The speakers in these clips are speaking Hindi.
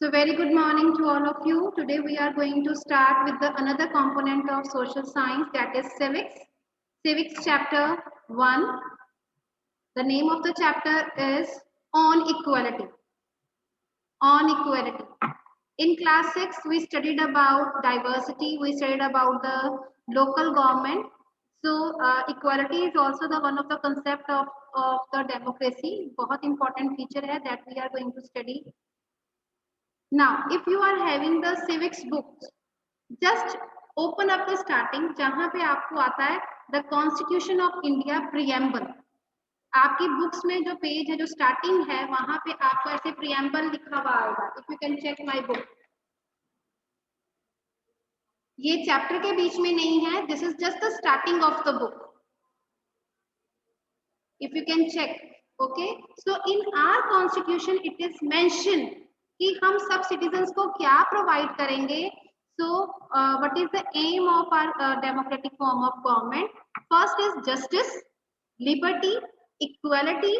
So very good morning to all of you. Today we are going to start with another component of social science, that is civics. Civics chapter 1. The name of the chapter is On Equality. On Equality. In class 6 we studied about diversity, we studied about the local government. So equality is also the one of the concept of the democracy. बहुत important feature है that we are going to study. Now, if you are having the civics books, just open up the starting जहां पे आपको आता है the Constitution of India preamble. आपकी बुक्स में जो पेज है जो स्टार्टिंग है वहां पे आपको ऐसे preamble लिखा हुआ आएगा. If you can check my book. ये चैप्टर के बीच में नहीं है. This is just the starting of the book. If you can check, okay. So in our Constitution it is mentioned कि हम सब सिटीजन्स को क्या प्रोवाइड करेंगे. So what is the aim of our democratic form of government? First is justice, liberty, equality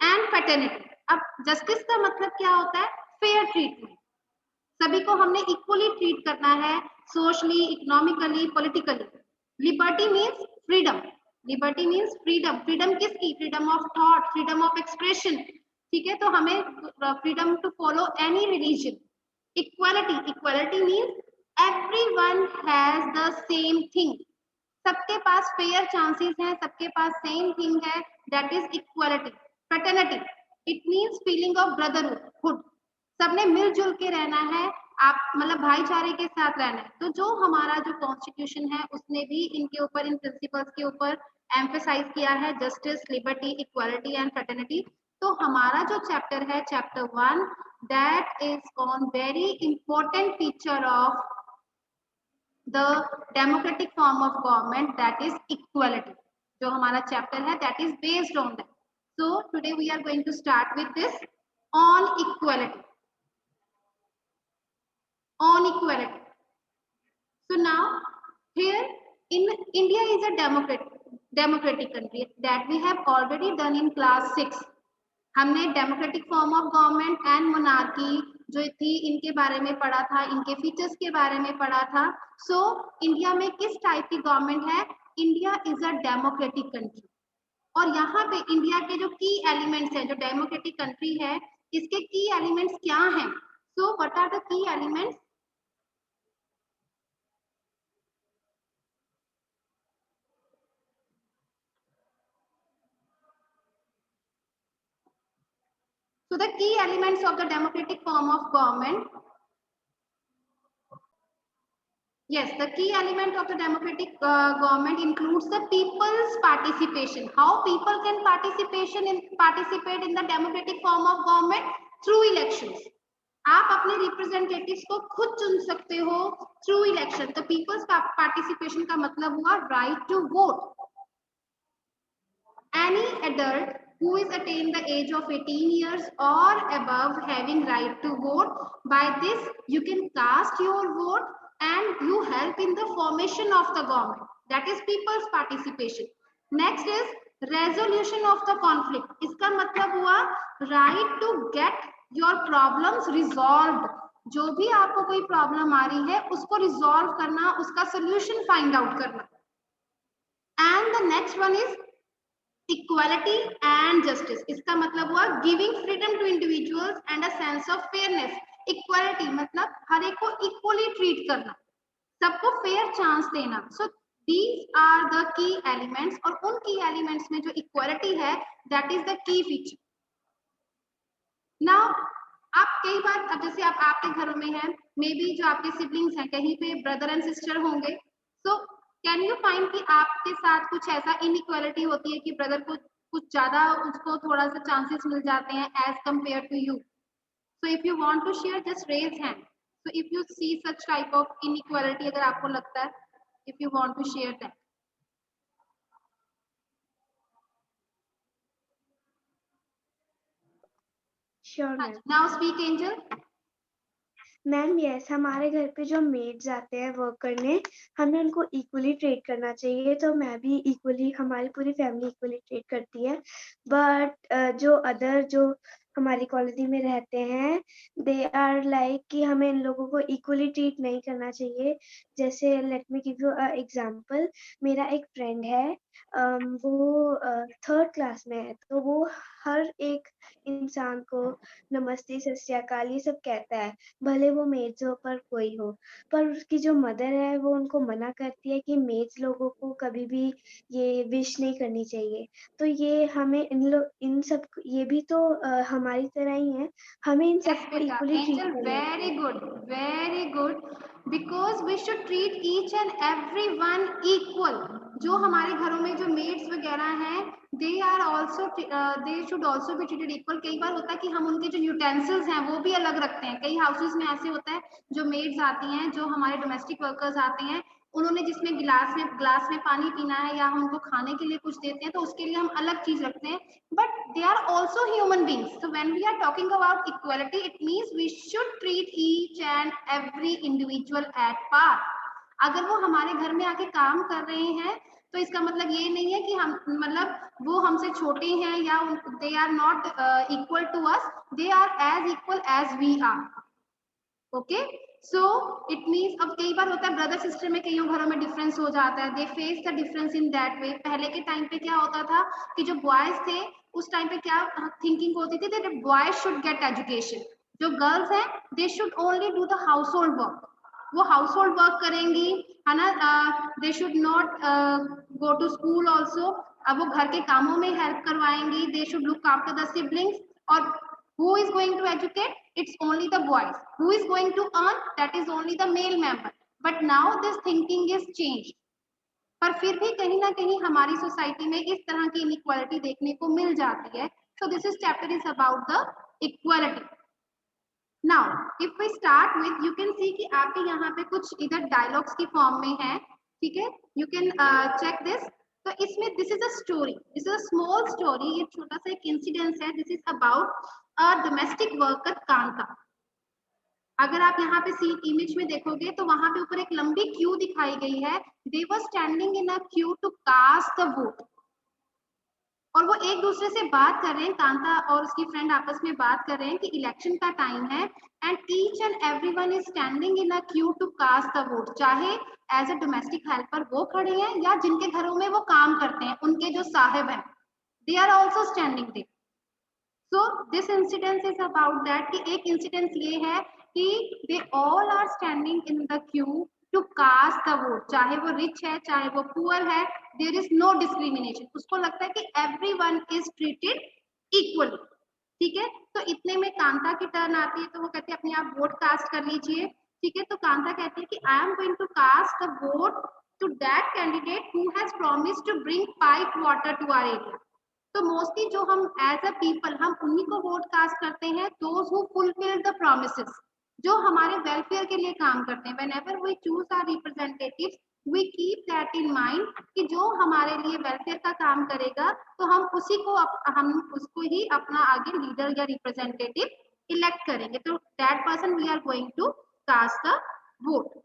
and fraternity. अब justice का मतलब क्या होता है? Fair treatment. सभी को हमने equally treat करना है, socially, economically, politically. Liberty means freedom. Liberty means freedom. Freedom किसकी? Freedom of thought, freedom of expression. ठीक है, तो हमें freedom to follow any religion. Equality. Equality means everyone has the same thing. सबके पास fair chances हैं, सबके पास same thing है. That is equality. Fraternity. It means feeling of brotherhood. सबने मिलजुल के रहना है, आप मतलब भाईचारे के साथ रहना है. तो जो हमारा जो कॉन्स्टिट्यूशन है उसने भी इनके ऊपर, इन प्रिंसिपल्स के ऊपर एम्फेसाइज किया है, justice, liberty, equality and fraternity. तो हमारा जो चैप्टर है chapter 1, that is on very important feature of the democratic form of government, that is equality. जो हमारा चैप्टर है that is based on that. So today we are going to start with this on equality. On equality. So now here in India is a democratic country that we have already done in class 6. हमने democratic form of government and monarchy जो थी इनके बारे में पढ़ा था, इनके फीचर्स के बारे में पढ़ा था. So इंडिया में किस टाइप की गवर्नमेंट है? India is a democratic country. और यहाँ पे इंडिया के जो की एलिमेंट्स हैं, जो डेमोक्रेटिक कंट्री है इसके की एलिमेंट्स क्या हैं? So what are the key elements? So the key elements of the democratic form of government. Yes, the key element of the democratic government includes the people's participation. How people can participate in the democratic form of government? Through elections. आप अपने रिप्रेजेंटेटिव्स को खुद चुन सकते हो थ्रू इलेक्शन. तो पीपल्स पार्टिसिपेशन का मतलब हुआ right to vote. Any adult who is attained the age of 18 years or above having right to vote. By this you can cast your vote and you help in the formation of the government. That is people's participation. Next is resolution of the conflict. इसका मतलब हुआ right to get your problems resolved. जो भी आपको कोई प्रॉब्लम आ रही है उसको रिजॉल्व करना, उसका सोल्यूशन फाइंड आउट करना. And the next one is equality and justice. इसका मतलब हुआ giving freedom to individuals and a sense of fairness. Equality मतलब हर एक को इक्वली ट्रीट करना, सबको फेयर चांस देना. So these are the key elements. और उन की एलिमेंट्स में जो इक्वालिटी है that is the key feature. Now आप कई बार, अब जैसे आप आपके घरों में हैं, मे बी जो आपके सिबलिंग्स हैं कहीं पे ब्रदर एंड सिस्टर होंगे. सो कैन यू फाइंड कि आपके साथ कुछ ऐसा इनइक्वालिटी होती है कि ब्रदर को कुछ ज्यादा, उसको थोड़ा सा चांसेस मिल जाते हैं as compare to you. So if you want to share just raise hand. So if you see such type of inequality, अगर आपको लगता है, if you want to share that. Sure ma'am. Now speak Angel. Ma'am yes, हमारे घर पे जो मेड्स आते हैं वर्क करने, हमें उनको इक्वली ट्रीट करना चाहिए. तो मैं भी इक्वली, हमारी पूरी फैमिली इक्वली ट्रीट करती है. बट जो अदर जो हमारी कॉलोनी में रहते हैं, दे आर लाइक कि हमें इन लोगों को इक्वली ट्रीट नहीं करना चाहिए। जैसे let me give you a example, मेरा एक फ्रेंड है, वो 3rd क्लास में है, तो वो हर एक इंसान को नमस्ते, सत श्री अकाल ये सब कहता है, भले वो मेड्स हो पर कोई हो। पर उसकी जो मदर है वो उनको मना करती है कि मेड्स लोगों को कभी भी ये विश नहीं करनी चाहिए। तो ये हमें इन सब ये भी तो हमारी तरह ही है, हमें इन Yes, सबको beta. इक्वली ट्रीट Angel, करना very चाहिए। good, very good. Because we should treat each and everyone equal. जो हमारे घरों में जो मेड्स वगैरह हैं, they are also they should also be treated equal. कई बार होता है कि हम उनके जो यूटेंसिल्स हैं वो भी अलग रखते हैं। कई हाउसेस में ऐसे होता है, जो मेड्स आती हैं, जो हमारे डोमेस्टिक वर्कर्स आते हैं, उन्होंने जिसमें ग्लास में पानी पीना है या हम उनको खाने के लिए कुछ देते हैं, तो उसके लिए हम अलग चीज रखते हैं, but they are also human beings. So when we are talking about equality, it means we should treat each and every individual at par. अगर वो हमारे घर में आके काम कर रहे हैं, तो इसका मतलब ये नहीं है कि हम मतलब वो हमसे छोटे हैं या they are not equal to us. They are as equal as we are. Okay, so it means अब कई बार होता है ब्रदर सिस्टर में कईयों घरों में डिफरेंस हो जाता है, they face the difference in that way. पहले के टाइम पे क्या होता था कि जो बॉयज थे उस टाइम पे क्या थिंकिंग होती थी that boys should get education, जो गर्ल्स हैं they should only do the household work, वो हाउस होल्ड वर्क करेंगी, है ना, they should not go to school also, अब वो घर के कामों में हेल्प करवाएंगी, they should look after the siblings, और who is going to educate? It's only the boys. Who is going to earn? That is only the male member. But now this thinking is changed. पर फिर भी कहीं ना कहीं हमारी सोसाइटी में इस तरह की इनइक्वालिटी देखने को मिल जाती है। So this is chapter is about the equality. Now if we start with, you can see कि आपके यहाँ पे कुछ इधर डायलॉग्स की फॉर्म में है, ठीक है, you can check this. तो इसमें this is a story, this is a small story, ये छोटा सा एक इंसिडेंस है, this is about a domestic worker Kanta. अगर आप यहाँ पे सी इमेज में देखोगे तो वहां पे ऊपर एक लंबी क्यू दिखाई गई है, they were standing in a queue to cast the vote, और वो एक दूसरे से बात कर रहे हैं, कांता और उसकी फ्रेंड आपस में बात कर रहे हैं कि इलेक्शन का टाइम है, and each and everyone is standing in a queue to cast the vote, चाहे एज अ डोमेस्टिक हेल्पर वो खड़े हैं या जिनके घरों में वो काम करते हैं उनके जो साहिब हैं, they are also standing there. So this incidence is about that कि एक इंसिडेंस ये है कि they all are standing in the queue to cast the vote, चाहे वो रिच है चाहे वो पुअर है, देयर इज नो डिस्क्रिमिनेशन, उसको लगता है कि एवरीवन इज ट्रीटेड इक्वली, ठीक है। तो इतने में कांता की टर्न आती है, तो वो कहते हैं अपने आप वोट कास्ट कर लीजिए, ठीक है। तो कांता कहती है कि I am going to cast the vote to that candidate who has promised to bring pipe water to our area. तो मोस्टली जो हम एज अ पीपल हम उन्हीं को वोट कास्ट करते हैं, those who fulfil the promises, जो हमारे वेलफेयर के लिए काम करते हैं। Whenever we choose our representatives, we keep that in mind कि जो हमारे लिए वेलफेयर का काम करेगा तो हम उसी को हम उसको ही अपना आगे लीडर या रिप्रेजेंटेटिव इलेक्ट करेंगे, तो that person we are going to cast the vote.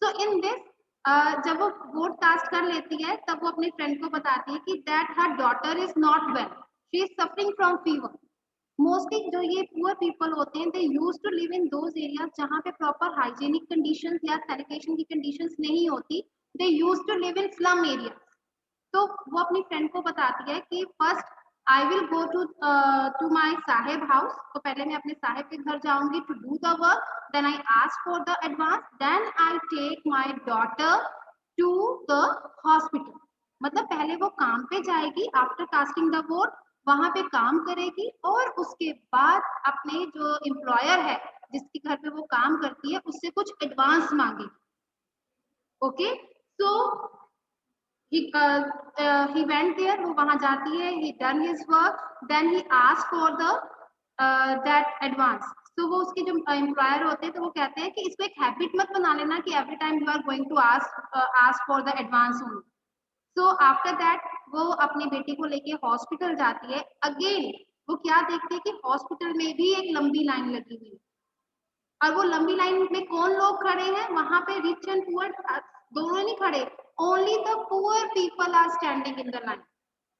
So in this जब वो वोट कास्ट कर लेती है तब वो अपनी फ्रेंड को बताती है कि that her daughter is not well, she is suffering from fever. Mostly जो ये पुअर पीपल होते हैं, they use to live in those areas जहाँ पे प्रॉपर हाइजीनिक कंडीशंस या सैनिटेशन की कंडीशंस नहीं होती, they use to live in slum area. तो वो अपनी फ्रेंड को बताती है कि first I will go to my sahib house, तो पहले मैं अपने साहेब के घर जाऊंगी to do the work, then I ask for the advance, then I take my daughter to the hospital. मतलब पहले वो काम पे जाएगी आफ्टर कास्टिंग द वोट, वहां पे काम करेगी और उसके बाद अपने जो एम्प्लॉयर है जिसके घर पे वो काम करती है उससे कुछ एडवांस मांगेगी। Okay, so he went there, वो वहां जाती है, he done his work, then he asked for the that advance। तो वो उसके जो एम्प्लॉयर होते हैं तो वो कहते हैं कि इसको एक हैबिट मत बना लेना कि every time you are going to ask for the advance only. So after that वो अपनी बेटी को लेके हॉस्पिटल जाती है। अगेन वो क्या देखती है कि हॉस्पिटल में भी एक लंबी लाइन लगी हुई है, और वो लंबी लाइन में कौन लोग खड़े हैं, वहां पे रिच एंड पुअर दोनों नहीं खड़े, only the poor people are standing in the line.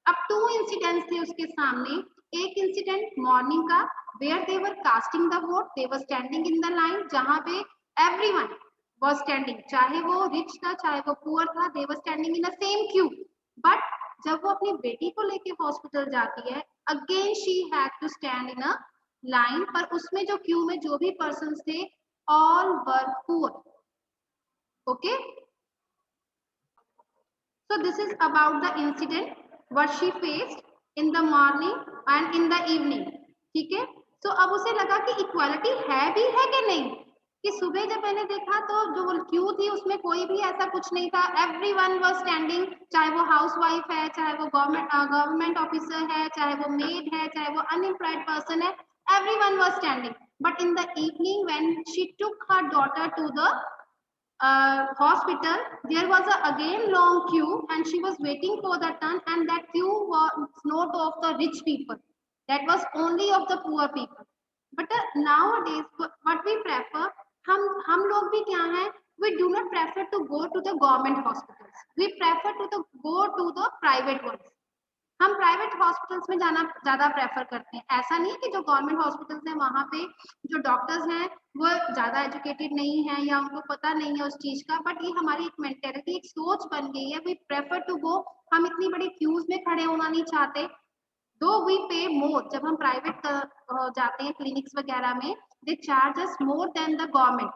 अब टू इंसिडेंट्स थे उसके सामने, एक इंसिडेंट मॉर्निंग का, where they were casting the vote, they were standing in the line, जहां पे एवरीवन वाज स्टैंडिंग, चाहे वो रिच था चाहे वो पुअर था, they were standing in the same queue. But जब वो अपनी बेटी को लेके हॉस्पिटल जाती है, again she had to stand in a line, पर उसमें जो क्यू में जो भी पर्सन्स थे, all were poor. Okay, so this is about the incident what she faced in the morning and in the evening. ठीक है, so अब उसे लगा कि इक्वालिटी है भी है कि नहीं, कि सुबह जब मैंने देखा तो जो क्यू थी उसमें कोई भी ऐसा कुछ नहीं था, एवरीवन वाज स्टैंडिंग, चाहे वो हाउसवाइफ है, चाहे वो गवर्नमेंट ऑफिसर है, चाहे वो मेड है, चाहे वो अनएम्प्लॉयड पर्सन है, everyone was standing. But in the evening when she took her daughter to the hospital, there was again long queue and she was waiting for the turn, and that queue was not of the rich people, that was only of the poor people. But nowadays what we prefer, हम लोग भी क्या हैं, we do not prefer to go to the government hospitals, we prefer to go to the private ones. हम प्राइवेट हॉस्पिटल्स में जाना ज्यादा प्रेफर करते हैं। ऐसा नहीं है कि जो गवर्नमेंट हॉस्पिटल्स हैं वहां पे जो डॉक्टर्स हैं वो ज्यादा एजुकेटेड नहीं है या उनको पता नहीं है उस चीज का, बट ये हमारी एक मेंटेलिटी, एक सोच बन गई है, वी प्रेफर टू गो, हम इतनी बड़ी क्यूज में खड़े होना नहीं चाहते। दो वी पे मोर, जब हम प्राइवेट जाते हैं क्लिनिक्स वगैरह में, they charge us more than the government,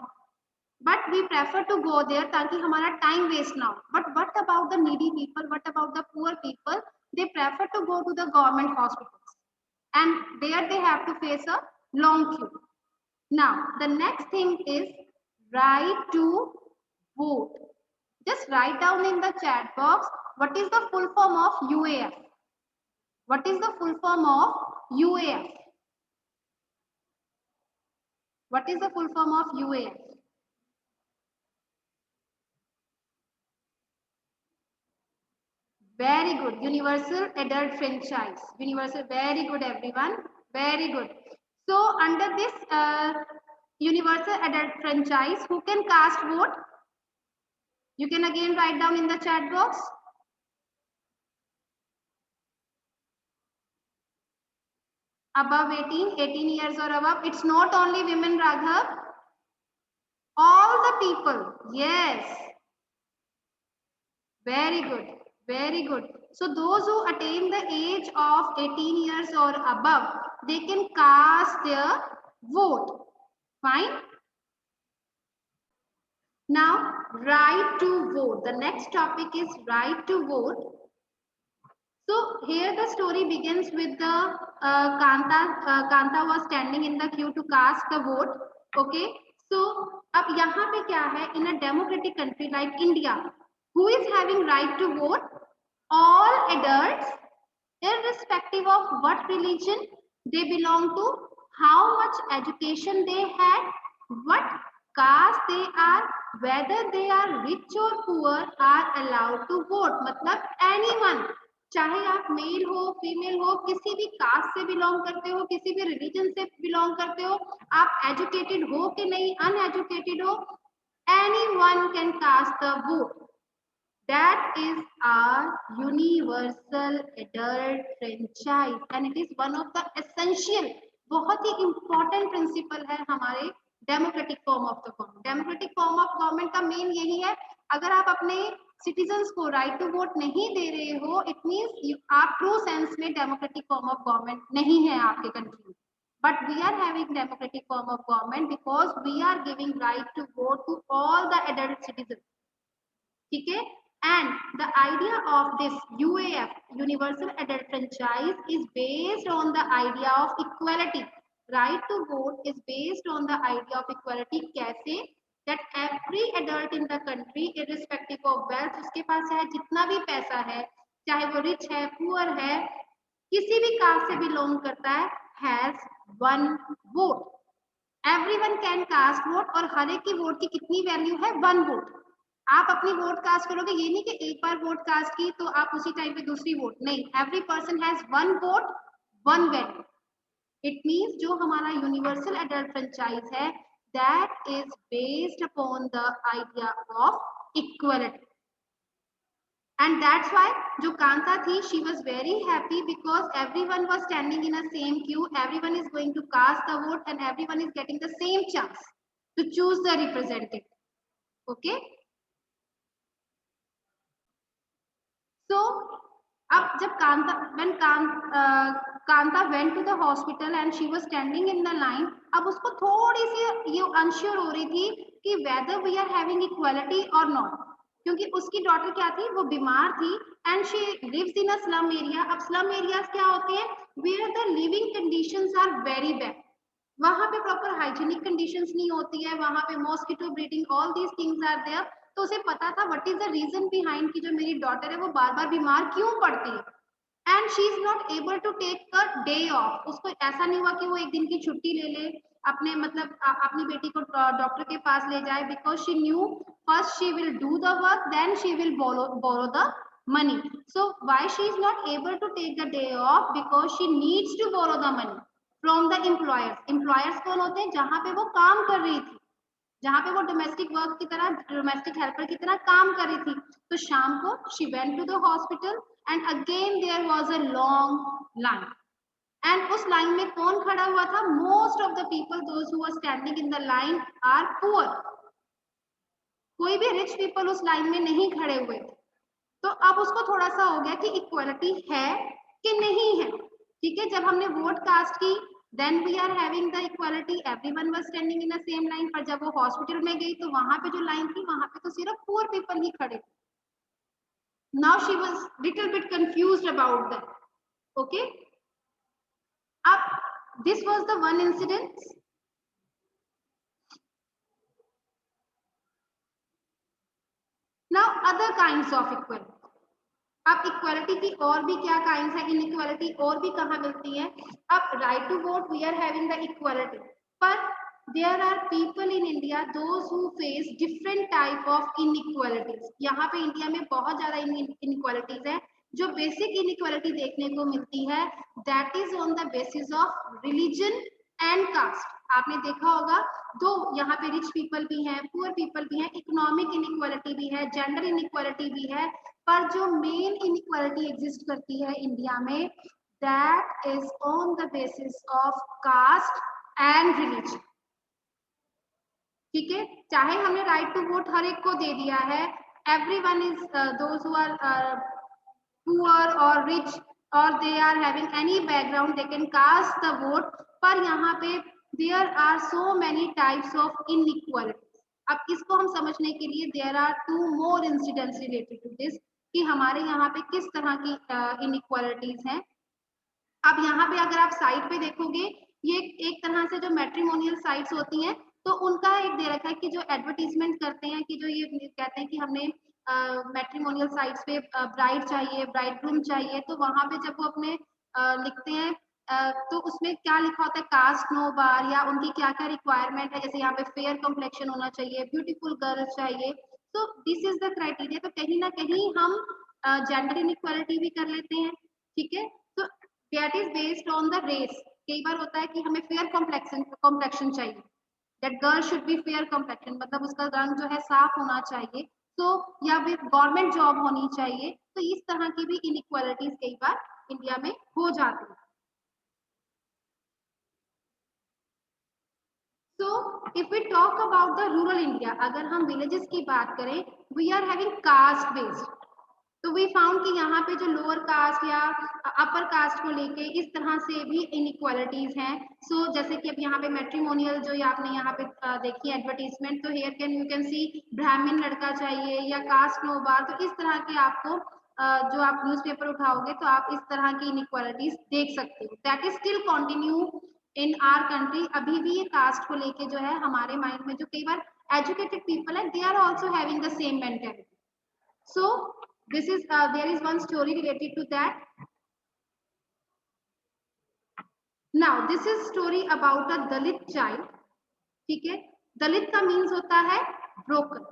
but we prefer to go there ताकि हमारा टाइम वेस्ट ना हो। But what about the needy people, what about the poor people, they prefer to go to the government hospitals and there they have to face a long queue. Now the next thing is right to vote. Just write down in the chat box what is the full form of UAF. What is the full form of UAF? What is the full form of UAF? Very good. Universal adult franchise. Universal. Very good, everyone. Very good. So under this universal adult franchise, who can cast vote? You can again write down in the chat box. Above 18 years or above. It's not only women, Raghav. All the people. Yes. Very good. Very good. So those who attain the age of 18 years or above, they can cast their vote. Fine. Now, right to vote. The next topic is right to vote. So here the story begins with the Kanta was standing in the queue to cast the vote. Okay. So अब यहाँ पे क्या है, in a democratic country like India, who is having right to vote? All adults, irrespective of what religion they belong to, how much education they had, what caste they are, whether they are rich or poor, are allowed to vote. मतलब anyone, चाहे आप मेल हो फीमेल हो, किसी भी कास्ट से बिलोंग करते हो, किसी भी रिलीजन से बिलोंग करते हो, आप एजुकेटेड हो कि नहीं, अनएजुकेटेड हो, anyone can cast the vote. That is our universal adult franchise and it is one of the essential, बहुत ही important principle है हमारे democratic form of the government. Democratic form of government का main यही है, अगर आप अपने citizens को right to vote नहीं दे रहे हो, it means आप true sense में democratic form of government नहीं है आपके country में. But we are having democratic form of government because we are giving right to vote to all the adult citizens. ठीक है? And the idea of this UAF, Universal Adult Franchise, is based on the idea of equality. Right to vote is based on the idea of equality. कैसे? That every adult in the country, irrespective of wealth, उसके पास है जितना भी पैसा है, चाहे वो rich है, poor है, किसी भी कास्ट से belong करता है, has one vote. Everyone can cast vote और हर एक की वोट की कितनी वैल्यू है? one vote. आप अपनी वोट कास्ट करोगे, ये नहीं कि एक बार वोट कास्ट की तो आप उसी टाइम पे दूसरी वोट, नहीं, every person has one vote one value. It means जो हमारा यूनिवर्सल एडल्ट फ्रेंचाइज है, that is based upon the idea of equality. And that's why जो कांता थी, she was very happy because everyone was standing in a same queue, everyone is going to cast the vote and everyone is getting the same chance to choose the representative. Okay, so अब जब Kanta Kanta went to the hospital and she was standing in the line, अब उसको थोड़ी सी ये unsure हो रही थी कि whether we are having equality or not, क्योंकि उसकी डॉटर क्या थी, वो बीमार थी and she lives in a slum area. अब स्लम एरियाज क्या होते हैं, where the living conditions are very bad. वहां पे प्रॉपर हाइजीनिक कंडीशंस नहीं होती है, वहां पे mosquito breeding, all these things are there. तो उसे पता था what is the reason behind कि जो मेरी डॉटर है वो बार बार बीमार क्यों पड़ती है. And she is not able to take a day off. उसको ऐसा नहीं हुआ कि वो एक दिन की छुट्टी ले ले, अपने मतलब अपनी बेटी को डॉक्टर के पास ले जाए, because she knew first she will do the work, then she will borrow the money. So why she is not able to take the day off, because she needs to borrow the money from the employers. employers कौन होते हैं, जहां पे वो काम कर रही थी, जहां पे वो डोमेस्टिक वर्क की तरह, डोमेस्टिक हेल्पर की तरह काम कर रही थी. तो शाम को she went to the hospital and again there was a long line. and उस लाइन में कौन खड़ा हुआ था, most of the people those who were standing in the line are poor. कोई भी रिच पीपल उस लाइन में नहीं खड़े हुए थे. तो अब उसको थोड़ा सा हो गया कि इक्वालिटी है कि नहीं है. ठीक है, जब हमने वोट कास्ट की then we are having the equality, everyone was standing in the same line. पर जब वो हॉस्पिटल में गई तो वहां पे जो लाइन थी वहां पे तो सिर्फ पुअर पीपल ही खड़े थे. Now she was little bit confused about that. Okay, अब this was the one incident. Now other kinds of equality. अब इक्वालिटी की और भी क्या काइंड्स है, इनइक्वालिटी और भी कहाँ मिलती है. अब right to vote we are having the equality, पर there are people in India those who face different type of inequalities. यहाँ पे इंडिया में बहुत ज्यादा इनइक्वालिटीज है. जो बेसिक इनइक्वालिटी देखने को मिलती है that is on the basis of religion and caste. आपने देखा होगा, दो यहाँ पे रिच पीपल भी हैं, पुअर पीपल भी हैं, इकोनॉमिक इनइक्वालिटी भी है, जेंडर इनइक्वालिटी भी है, पर जो मेन इनइक्वालिटी एग्जिस्ट करती है इंडिया में that is on the basis of caste and religion. ठीक है, चाहे हमने राइट टू वोट हर एक को दे दिया है, everyone is those who are poor और रिच और they are having any background they can cast the vote. पर यहाँ पे there are so many types of inequality. अब इसको हम समझने के लिए there are two more incidents related to this कि हमारे यहाँ पे किस तरह की इनइक्वालिटीज हैं. अब यहाँ पे अगर आप साइट पे देखोगे, ये एक तरह से जो मैट्रिमोनियल साइट्स होती हैं तो उनका एक दे रखा है कि जो एडवर्टीजमेंट करते हैं कि जो ये कहते हैं कि हमने मैट्रिमोनियल साइट्स पे ब्राइड चाहिए, ब्राइड ग्रूम चाहिए, तो वहां पे जब वो अपने लिखते हैं तो उसमें क्या लिखा होता है, कास्ट नो बार, या उनकी क्या क्या रिक्वायरमेंट है. जैसे यहाँ पे फेयर कॉम्प्लेक्शन होना चाहिए, ब्यूटीफुल गर्ल चाहिए. तो दिस इज द क्राइटेरिया. तो कहीं ना कहीं हम जेंडर इनइक्वालिटी भी कर लेते हैं. ठीक है, तो that is based on the race. कई बार होता है कि हमें फेयर कॉम्प्लेक्शन चाहिए, that girl should be fair complexion, मतलब उसका रंग जो है साफ होना चाहिए. तो या फिर गवर्नमेंट जॉब होनी चाहिए. तो इस तरह की भी इनइक्वालिटीज कई बार इंडिया में हो जाती है. So if we talk about the rural India, अगर हम villages की बात करें, we are having caste based. तो we found कि यहाँ पे जो लोअर कास्ट या अपर कास्ट को लेके इस तरह से भी इनइक्वालिटीज हैं. सो जैसे कि अब यहाँ पे मैट्रिमोनियल जो आपने यहाँ पे देखी एडवर्टीजमेंट, तो here can you can see Brahmin लड़का चाहिए या कास्ट नो बार. तो इस तरह के आपको जो आप न्यूज़पेपर उठाओगे तो आप इस तरह की इनइक्वालिटीज देख सकते हो. That is still continue in our country. अभी भी ये कास्ट को लेके जो है हमारे माइंड में जो कई बार एजुकेटेड पीपल है they are also having the same mentality. So this is there is one story related to that. Now this is story about a Dalit child. ठीक है, दलित का मीन्स होता है broken.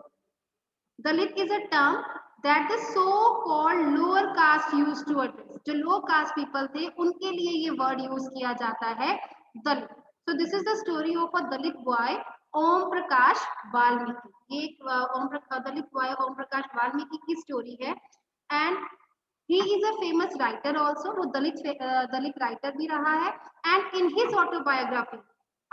Dalit is a term that the so called lower caste used to address. जो low caste people थे उनके लिए ये word use किया जाता है दलित. So this is the story of a Dalit boy Om Prakash Valmiki. ये एक दलित बॉय ओम प्रकाश वाल्मीकि की स्टोरी है. and he is a famous writer also. वो दलित writer भी रहा है. And in his autobiography,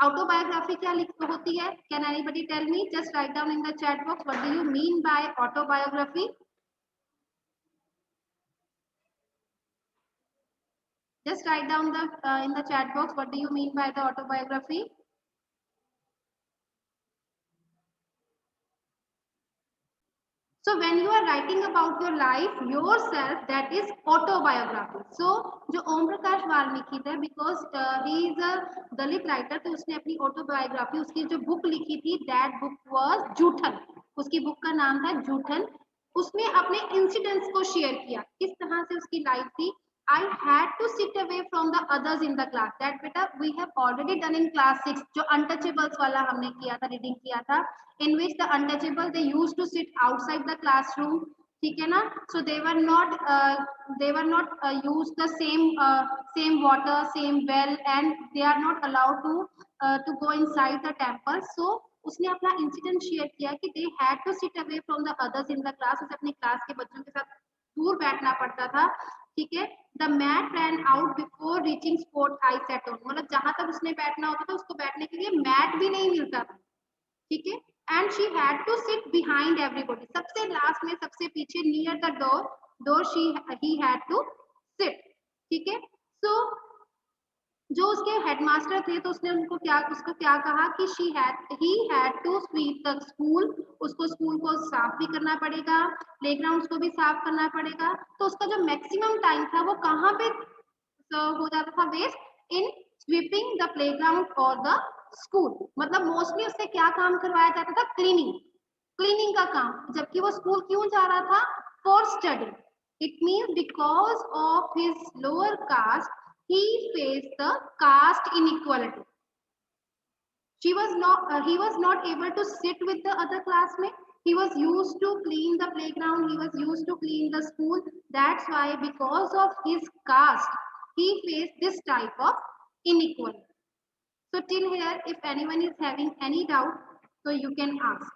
autobiography क्या होती है? Can anybody tell me? Just write down in the chat box. What do you mean by autobiography? Just write down in the chat box. What do you mean by the autobiography? So when you are writing about your life yourself, that is autobiography. So जो ओम प्रकाश वाल्मीकि थे, because he is a Dalit writer, तो उसने अपनी autobiography, उसकी जो book लिखी थी, that book was जूठन. उसकी book का नाम था जूठन. उसमें अपने incidents को share किया, किस तरह से उसकी life थी. I had to sit away from the others in the class. That beta we have already done in class 6. जो untouchables वाला हमने किया था, reading किया था, in which the untouchable they used to sit outside the classroom. ठीक है ना? So they were not use the same water, same well, and they are not allowed to go inside the temple. So उसने अपना इंसिडेंट शेयर किया कि they had to sit away from the others in the class. उसे अपनी क्लास के बच्चों के साथ दूर बैठना पड़ता था. ठीक है. The mat ran out before reaching spot I sat on. मतलब जहां तक उसने बैठना होता था, उसको बैठने के लिए मैट भी नहीं मिलता था. ठीक है. And she had to sit behind everybody. सबसे लास्ट में, सबसे पीछे, near the door he had to sit. ठीक है. So जो उसके हेडमास्टर थे, तो उसने उसको क्या कहा कि he had to sweep the school. उसको स्कूल को साफ भी करना पड़ेगा, प्लेग्राउंड को भी साफ करना पड़ेगा. तो उसका जो मैक्सिमम टाइम था वो कहाँ पे हो जाता था waste? In sweeping the playground और द स्कूल. मतलब मोस्टली उससे क्या काम करवाया जाता था? क्लीनिंग का काम. जबकि वो स्कूल क्यों जा रहा था? For study. It means because of his lower caste he faced the caste inequality. He was not able to sit with the other classmates. He was used to clean the playground. He was used to clean the school. That's why, because of his caste, he faced this type of inequality. So till here, if anyone is having any doubt, so you can ask.